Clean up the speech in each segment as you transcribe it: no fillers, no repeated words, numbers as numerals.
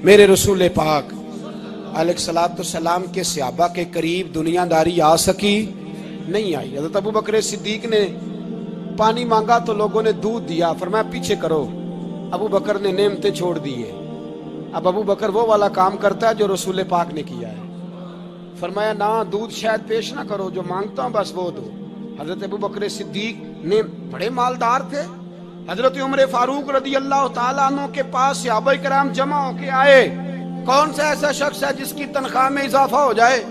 میرے رسول پاک علیہ کے صحابہ کے قریب دنیا داری آ سکی نہیں آئی. حضرت ابو بکر صدیق نے پانی مانگا تو لوگوں نے دودھ دیا، فرمایا پیچھے کرو. ابو بکر نے نعمتیں چھوڑ دیے. اب ابو بکر وہ والا کام کرتا ہے جو رسول پاک نے کیا ہے. فرمایا نہ دودھ شاید پیش نہ کرو، جو مانگتا ہوں بس وہ دو. حضرت ابو بکر صدیق نے بڑے مالدار تھے. حضرت عمر فاروق رضی اللہ تعالیٰ عنہ کے پاس صحابہ کرام جمع ہو کے آئے. کون سا ایسا شخص ہے جس کی تنخواہ میں اضافہ ہو جائے؟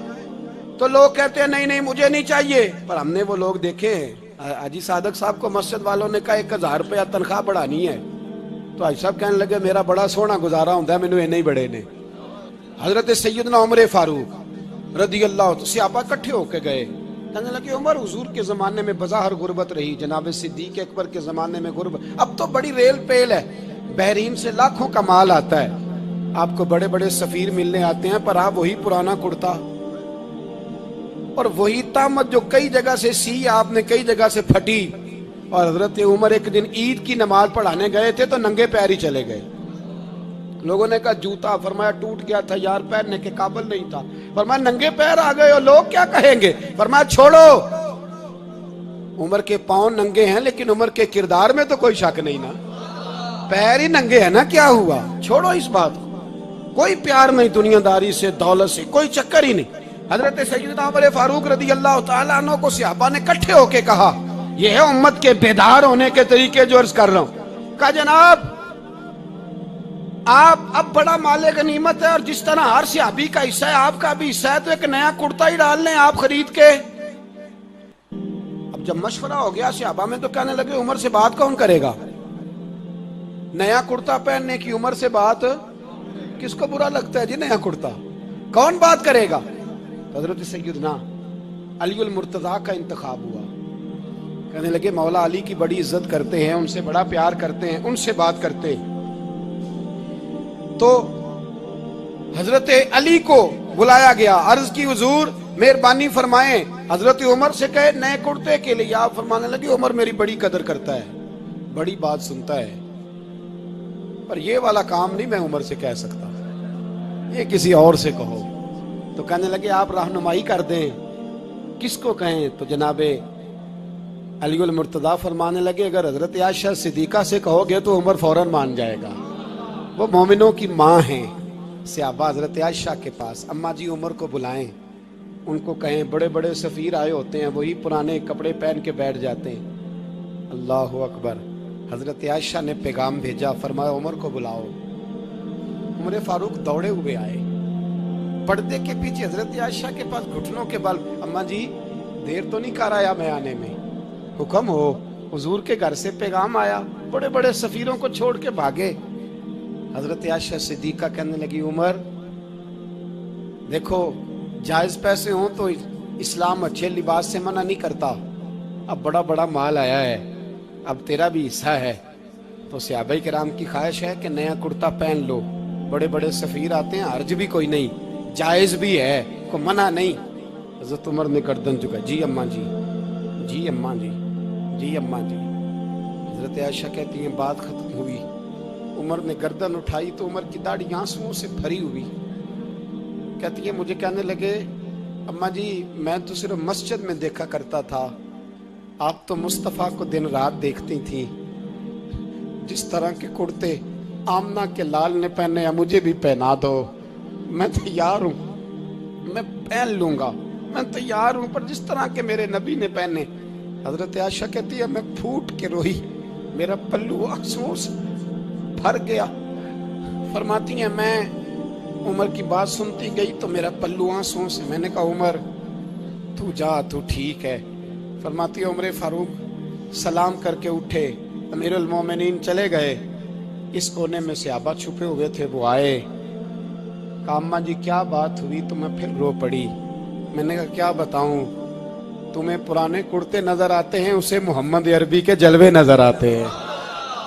تو لوگ کہتے ہیں نہیں نہیں مجھے نہیں چاہیے. پر ہم نے وہ لوگ دیکھے ہیں. حاجی صادق صاحب کو مسجد والوں نے کہا 1000 روپیہ تنخواہ بڑھانی ہے، تو حاجی صاحب کہنے لگے میرا بڑا سونا گزارا ہوتا ہے، مینوں نہیں بڑے نے. حضرت سیدنا عمر فاروق رضی اللہ تو صحابہ اکٹھے ہو کے گئے. کہنے لگے عمر حضور کے زمانے میں بظاہر غربت رہی، جناب صدیق اکبر کے زمانے میں غربت، اب تو بڑی ریل پیل ہے، بحرین سے لاکھوں کا مال آتا ہے، آپ کو بڑے بڑے سفیر ملنے آتے ہیں، پر آپ وہی پرانا کرتا اور وہی تامت جو کئی جگہ سے سی آپ نے کئی جگہ سے پھٹی. اور حضرت عمر ایک دن عید کی نماز پڑھانے گئے تھے تو ننگے پیر ہی چلے گئے. لوگوں نے کہا جوتا، فرمایا ٹوٹ گیا تھا یار، پہننے کے قابل نہیں تھا. فرمایا ننگے پیر آ گئے ہو، لوگ کیا کہیں گے؟ فرمایا چھوڑو، عمر کے پاؤں ننگے ہیں لیکن عمر کے کردار میں تو کوئی شک نہیں نا، پیر ہی ننگے ہیں نا، کیا ہوا؟ چھوڑو اس بات کو. کوئی پیار نہیں دنیا داری سے، دولت سے کوئی چکر ہی نہیں. حضرت سیدنا عمر فاروق رضی اللہ تعالیٰ عنہ کو صحابہ نے کٹھے ہو کے کہا، یہ ہے امت کے بیدار ہونے کے طریقے جو عرض کر رہا ہوں. کہا جناب آپ اب بڑا مال غنیمت ہے اور جس طرح ہر صحابی کا حصہ ہے آپ کا بھی حصہ ہے، تو ایک نیا کرتا ہی ڈال لیں آپ خرید کے. اب جب مشورہ ہو گیا صحابہ میں تو کہنے لگے عمر سے بات کون کرے گا؟ نیا کرتا پہننے کی عمر سے بات کس کو برا لگتا ہے جی؟ نیا کرتا کون بات کرے گا؟ حضرت سیدنا علی المرتضیٰ کا انتخاب ہوا. کہنے لگے مولا علی کی بڑی عزت کرتے ہیں، ان سے بڑا پیار کرتے ہیں، ان سے بات کرتے ہیں. تو حضرت علی کو بلایا گیا، عرض کی حضور مہربانی فرمائیں. حضرت عمر سے کہے نئے کرتے کے لیے، آپ فرمانے لگے عمر میری بڑی قدر کرتا ہے، بڑی بات سنتا ہے، پر یہ والا کام نہیں میں عمر سے کہہ سکتا، یہ کسی اور سے کہو. تو کہنے لگے آپ رہنمائی کر دیں، کس کو کہیں؟ تو جناب علی المرتضیٰ فرمانے لگے اگر حضرت عائشہ صدیقہ سے کہو گے تو عمر فوراً مان جائے گا، وہ مومنوں کی ماں ہیں. صحابہ حضرت عائشہ کے پاس، اماں جی عمر کو بلائیں، ان کو کہیں بڑے بڑے سفیر آئے ہوتے ہیں، وہی پرانے کپڑے پہن کے بیٹھ جاتے ہیں. اللہ اکبر. حضرت عائشہ نے پیغام بھیجا، فرمایا عمر کو بلاؤ. عمر فاروق دوڑے ہوئے آئے، پردے کے پیچھے حضرت عائشہ کے پاس گھٹنوں کے بل، اماں جی دیر تو نہیں کر آیا میں آنے میں؟ حکم ہو، حضور کے گھر سے پیغام آیا، بڑے بڑے سفیروں کو چھوڑ کے بھاگے. حضرت عائشہ صدیقہ کہنے لگی عمر دیکھو جائز پیسے ہوں تو اسلام اچھے لباس سے منع نہیں کرتا، اب بڑا بڑا مال آیا ہے، اب تیرا بھی حصہ ہے، تو صحابہ کرام کی خواہش ہے کہ نیا کرتا پہن لو، بڑے بڑے سفیر آتے ہیں، حرج بھی کوئی نہیں، جائز بھی ہے، کوئی منع نہیں. حضرت عمر نے گردن جھکا، جی اماں جی، جی اماں جی، جی اماں جی. حضرت عائشہ کہتی ہیں بات ختم ہوئی، عمر نے گردن اٹھائی تو عمر کی داڑھی آنسوؤں سے بھری ہوئی. کہتی ہے مجھے کہنے لگے اماں جی میں تو صرف مسجد میں دیکھا کرتا تھا، آپ تو مصطفیٰ کو دن رات دیکھتی تھی، جس طرح کے کرتے آمنہ کے لال نے پہنے ہیں مجھے بھی پہنا دو، میں تیار ہوں، میں پہن لوں گا، میں تیار ہوں، پر جس طرح کے میرے نبی نے پہنے. حضرت عائشہ کہتی ہے میں پھوٹ کے روئی، میرا پلو آنسوؤں سے بھر گیا. فرماتی ہیں میں عمر کی بات سنتی گئی تو میرا پلو آنسوؤں سے، میں نے کہا عمر تو جا، تو ٹھیک ہے. فرماتی ہے عمر فاروق سلام کر کے اٹھے، امیر المومنین چلے گئے. اس کونے میں صحابہ چھپے ہوئے تھے، وہ آئے، کہا اماں جی کیا بات ہوئی؟ تو میں پھر رو پڑی. میں نے کہا کیا بتاؤں، تمہیں پرانے کرتے نظر آتے ہیں، اسے محمد عربی کے جلوے نظر آتے ہیں،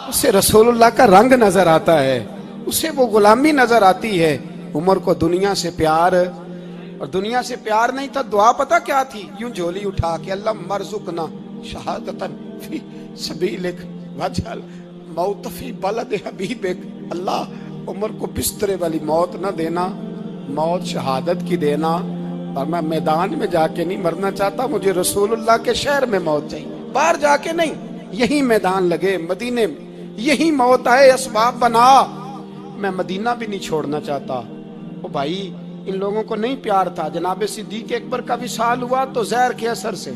اسے رسول اللہ کا رنگ نظر آتا ہے، اسے وہ غلامی نظر آتی ہے. عمر کو دنیا سے پیار، اور دنیا سے پیار نہیں تھا، دعا پتہ کیا تھی؟ یوں جھولی اٹھا کے اللہ مرزقنا شہادتن فی سبیلک وجعل موت فی بلد حبیبک، اللہ عمر کو بسترے والی موت نہ دینا، موت شہادت کی دینا، اور میں میدان میں جا کے نہیں مرنا چاہتا، مجھے رسول اللہ کے شہر میں موت چاہیے، باہر جا کے نہیں، یہی میدان لگے مدینے میں، یہی موت آئے، اسباب بنا، میں مدینہ بھی نہیں چھوڑنا چاہتا۔ او بھائی ان لوگوں کو نہیں پیار تھا، جناب صدیق اکبر کا وصال ہوا تو زہر کے اثر سے،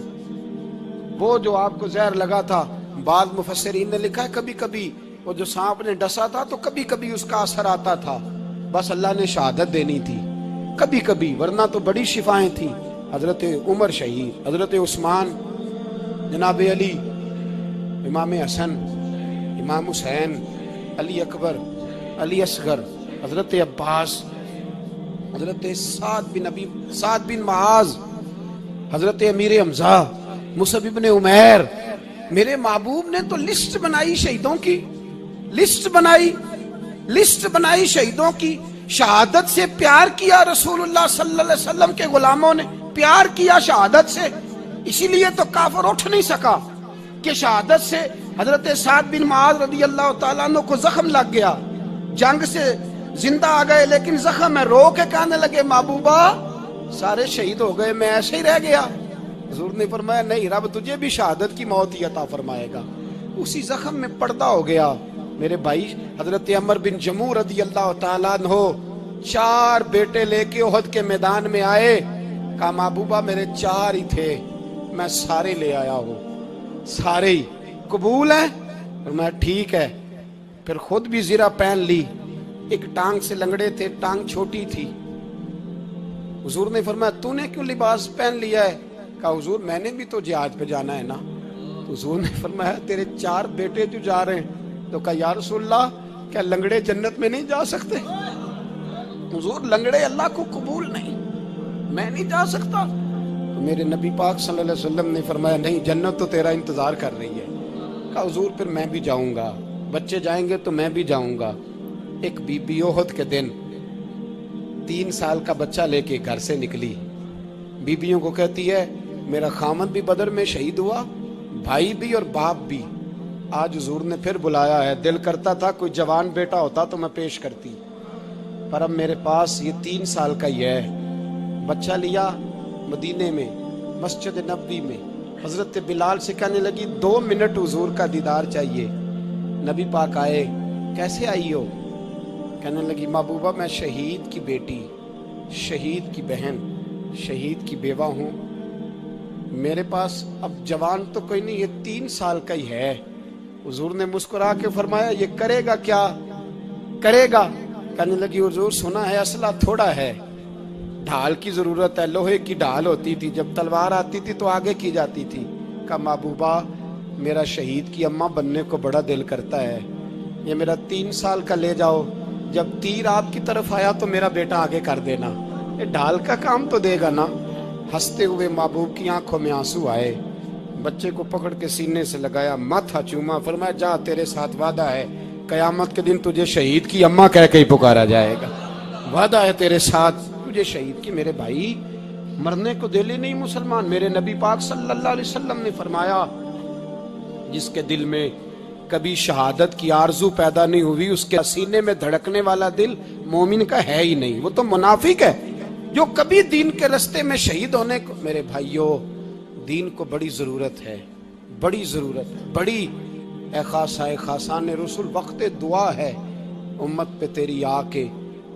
وہ جو آپ کو زہر لگا تھا، بعض مفسرین نے لکھا ہے کبھی کبھی وہ جو سانپ نے ڈسا تھا تو کبھی کبھی اس کا اثر آتا تھا، بس اللہ نے شہادت دینی تھی کبھی کبھی، ورنہ تو بڑی شفائیں تھیں۔ حضرت عمر شہید، حضرت عثمان، جناب علی، امام حسن، امام حسین، علی اکبر، علی اصغر، حضرت عباس، حضرت سعد بن معاذ، حضرت امیر حمزہ، مصعب ابن عمیر، میرے محبوب نے تو لسٹ بنائی شہیدوں کی، لسٹ بنائی شہیدوں کی، شہادت سے پیار کیا رسول اللہ صلی اللہ علیہ وسلم کے غلاموں نے، پیار کیا شہادت سے، اسی لیے تو کافر اٹھ نہیں سکا کہ شہادت سے حضرت سعد بن معاذ رضی اللہ تعالیٰ عنہ کو زخم لگ گیا، جنگ سے زندہ آ گئے لیکن زخم ہے، رو کے کہنے لگے محبوبہ سارے شہید ہو گئے، میں ایسے ہی رہ گیا۔ حضور نے فرمایا نہیں، رب تجھے بھی شہادت کی موت ہی عطا فرمائے گا، اسی زخم میں پردہ ہو گیا۔ میرے بھائی حضرت عمر بن جموح رضی اللہ تعالیٰ عنہ 4 بیٹے لے کے احد کے میدان میں آئے، کہا محبوبہ میرے 4 ہی تھے، میں سارے لے آیا ہوں، سارے ہی قبول ہیں؟ اور میں ٹھیک ہے، پھر خود بھی زرہ پہن لی، ایک ٹانگ سے لنگڑے تھے، ٹانگ چھوٹی تھی، حضور نے فرمایا تو نے کیوں لباس پہن لیا ہے؟ کہا حضور میں نے بھی تو جہاد پہ جانا ہے نا۔ تو حضور نے فرمایا تیرے 4 بیٹے جو جا رہے ہیں، تو کہا یا رسول اللہ کیا لنگڑے جنت میں نہیں جا سکتے؟ حضور لنگڑے اللہ کو قبول نہیں، میں نہیں جا سکتا۔ تو میرے نبی پاک صلی اللہ علیہ وسلم نے فرمایا نہیں، جنت تو تیرا انتظار کر رہی ہے۔ کہا حضور پھر میں بھی جاؤں گا، بچے جائیں گے تو میں بھی جاؤں گا۔ ایک بی بی احد کے دن 3 سال کا بچہ لے کے گھر سے نکلی، بیویوں کو کہتی ہے میرا خامد بھی بدر میں شہید ہوا، بھائی بھی اور باپ بھی، آج حضور نے پھر بلایا ہے، دل کرتا تھا کوئی جوان بیٹا ہوتا تو میں پیش کرتی، پر اب میرے پاس یہ 3 سال کا ہی ہے۔ بچہ لیا مدینے میں مسجد نبوی میں، حضرت بلال سے کہنے لگی 2 منٹ حضور کا دیدار چاہیے۔ نبی پاک آئے، کیسے آئی ہو؟ کہنے لگی محبوبہ میں شہید کی بیٹی، شہید کی بہن، شہید کی بیوہ ہوں، میرے پاس اب جوان تو کوئی نہیں، یہ 3 سال کا ہی ہے۔ حضور نے مسکرا کے فرمایا یہ کرے گا کیا کرے گا؟ کہنے لگی حضور سنا ہے اسلحہ تھوڑا ہے، ڈھال کی ضرورت ہے، لوہے کی ڈھال ہوتی تھی، جب تلوار آتی تھی تو آگے کی جاتی تھی۔ کہا محبوبہ میرا شہید کی اماں بننے کو بڑا دل کرتا ہے، یہ میرا 3 سال کا لے جاؤ، جب تیر آپ کی طرف آیا تو میرا بیٹا آگے کر دینا، یہ ڈھال کا کام تو دے گا نا۔ ہنستے ہوئے محبوب کی آنکھوں میں آنسو آئے، بچے کو پکڑ کے سینے سے لگایا، ماتھا چوما، فرمایا جا تیرے ساتھ وعدہ ہے، قیامت کے دن تجھے شہید کی اماں کہہ کے ہی پکارا جائے گا، وعدہ ہے تیرے ساتھ تجھے شہید کی۔ میرے بھائی مرنے کو دل ہی نہیں مسلمان، میرے نبی پاک صلی اللہ علیہ وسلم نے فرمایا جس کے دل میں کبھی شہادت کی آرزو پیدا نہیں ہوئی، اس کے سینے میں دھڑکنے والا دل مومن کا ہے ہی نہیں، وہ تو منافق ہے جو کبھی دین کے رستے میں شہید ہونے کو۔ میرے بھائیوں دین کو بڑی ضرورت ہے، بڑی ضرورت ہے، بڑی۔ اے خاصان رسول وقت دعا ہے، امت پہ تیری آ کے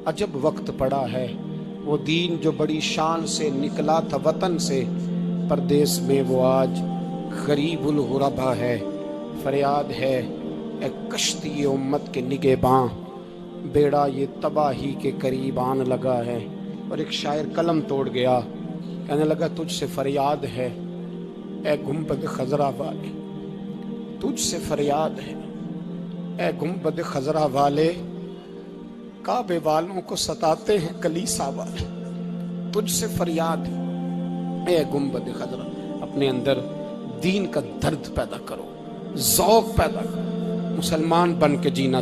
عجب وقت پڑا ہے، وہ دین جو بڑی شان سے نکلا تھا وطن سے، پردیس میں وہ آج غریب الغربا ہے۔ فریاد ہے اے کشتی امت کے نگہباں، بیڑا یہ تباہی کے قریب آن لگا ہے۔ اور ایک شاعر قلم توڑ گیا، کہنے لگا تجھ سے فریاد ہے اے گنبد خضرا والے، تجھ سے فریاد ہے اے گنبد خضرا والے، کعبے والوں کو ستاتے ہیں کلیسا والے، تجھ سے فریاد ہے اے گنبد خضرا۔ اپنے اندر دین کا درد پیدا کرو، ذوق پیدا کرو، مسلمان بن کے جینا